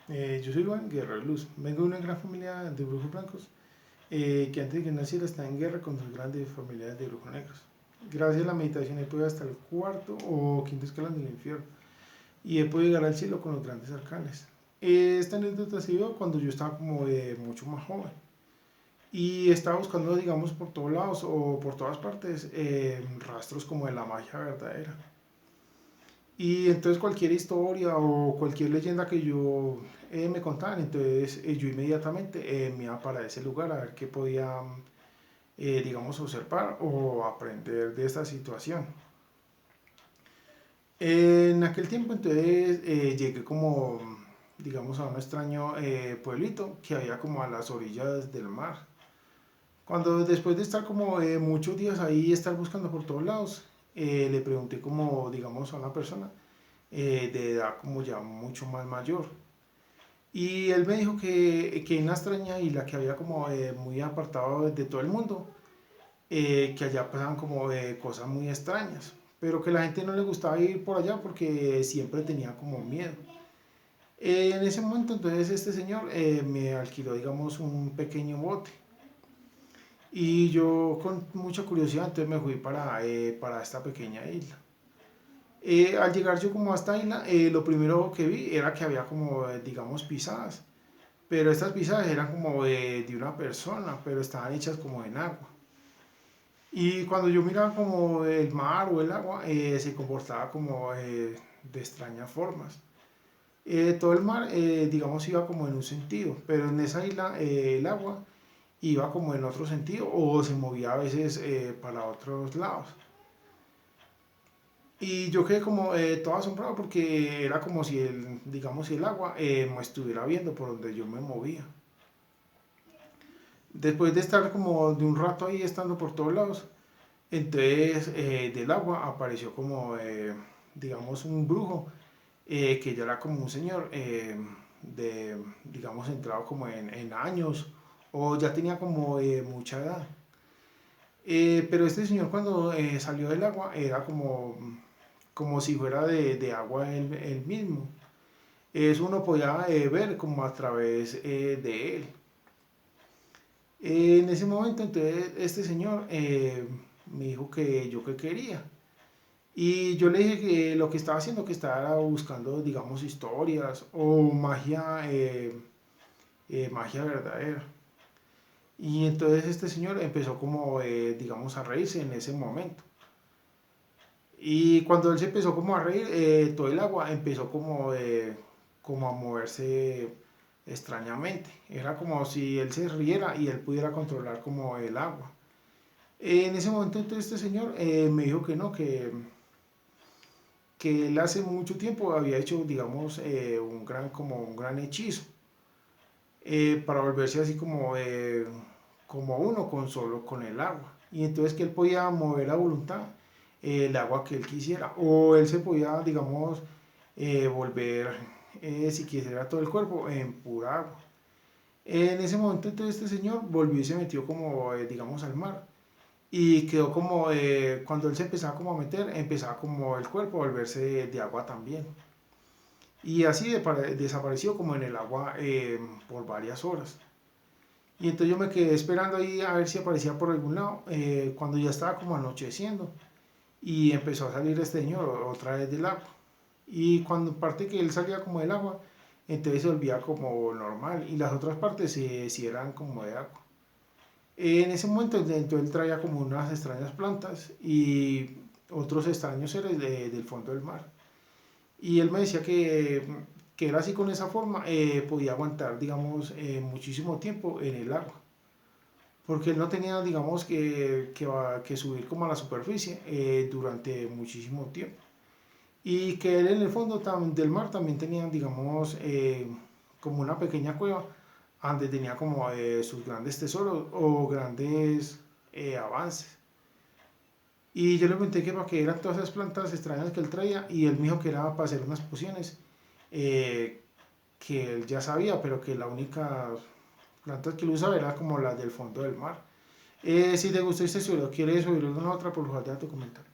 Yo soy Juan Guerrero Luz, vengo de una gran familia de brujos blancos que antes de que naciera está en guerra con sus grandes familias de brujos negros. Gracias a la meditación he podido hasta el cuarto o quinto escalón del infierno y he podido llegar al cielo con los grandes arcanes. Esta anécdota se dio cuando yo estaba como mucho más joven y estaba buscando, digamos, por todos lados o por todas partes rastros como de la magia verdadera. Y entonces cualquier historia o cualquier leyenda que yo me contaban, entonces yo inmediatamente me iba para ese lugar a ver qué podía, digamos, observar o aprender de esta situación. En aquel tiempo entonces llegué como, digamos, a un extraño pueblito que había como a las orillas del mar. Cuando después de estar como muchos días ahí, estar buscando por todos lados, le pregunté como, digamos, a una persona de edad como ya mucho más mayor. Y él me dijo que en la extraña isla que había como muy apartado de todo el mundo, que allá pasaban como cosas muy extrañas, pero que la gente no le gustaba ir por allá porque siempre tenía como miedo. En ese momento entonces este señor me alquiló, digamos, un pequeño bote y yo con mucha curiosidad entonces me fui para esta pequeña isla. Al llegar yo como a esta isla, lo primero que vi era que había como, digamos, pisadas, pero estas pisadas eran como de una persona, pero estaban hechas como en agua. Y cuando yo miraba como el mar o el agua, se comportaba como de extrañas formas. Todo el mar, digamos, iba como en un sentido, pero en esa isla el agua iba como en otro sentido o se movía a veces para otros lados. Y yo quedé como todo asombrado porque era como si el, digamos, si el agua me estuviera viendo por donde yo me movía. Después de estar como de un rato ahí estando por todos lados, entonces del agua apareció como, digamos, un brujo que ya era como un señor de, digamos, entrado como en años o ya tenía como mucha edad. Pero este señor cuando salió del agua era como, como si fuera de agua él mismo. Eso uno podía ver como a través de él. En ese momento entonces este señor me dijo que yo qué quería. Y yo le dije que lo que estaba haciendo, que estaba buscando, digamos, historias o magia, magia verdadera. Y entonces este señor empezó como, digamos, a reírse en ese momento. Y cuando él se empezó como a reír, todo el agua empezó como, como a moverse extrañamente. Era como si él se riera y él pudiera controlar como el agua. En ese momento entonces este señor me dijo que no, que él hace mucho tiempo había hecho, digamos, un gran, como un gran hechizo para volverse así como, como uno con solo con el agua. Y entonces que él podía mover a voluntad el agua que él quisiera. O él se podía, digamos, volver, si quisiera todo el cuerpo, en pura agua. En ese momento entonces este señor volvió y se metió como, digamos, al mar. Y quedó como, cuando él se empezaba como a meter, empezaba como el cuerpo a volverse de agua también. Y así desapareció como en el agua por varias horas. Y entonces yo me quedé esperando ahí a ver si aparecía por algún lado, cuando ya estaba como anocheciendo. Y empezó a salir este señor otra vez del agua. Y cuando parte que él salía como del agua, entonces se volvía como normal. Y las otras partes sí eran como de agua. En ese momento entonces él traía como unas extrañas plantas y otros extraños seres del fondo del mar. Y él me decía que era así con esa forma, podía aguantar, digamos, muchísimo tiempo en el agua. Porque él no tenía, digamos, que subir como a la superficie durante muchísimo tiempo. Y que él en el fondo del mar también tenía, digamos, como una pequeña cueva donde tenía como sus grandes tesoros o grandes avances. Y yo le pregunté que para qué eran todas esas plantas extrañas que él traía y él me dijo que era para hacer unas pociones eh, que él ya sabía, pero que la única planta que él usaba era como las del fondo del mar. Si te gustó este suelo, ¿quieres subir alguna otra? Por favor, déjate tu comentario.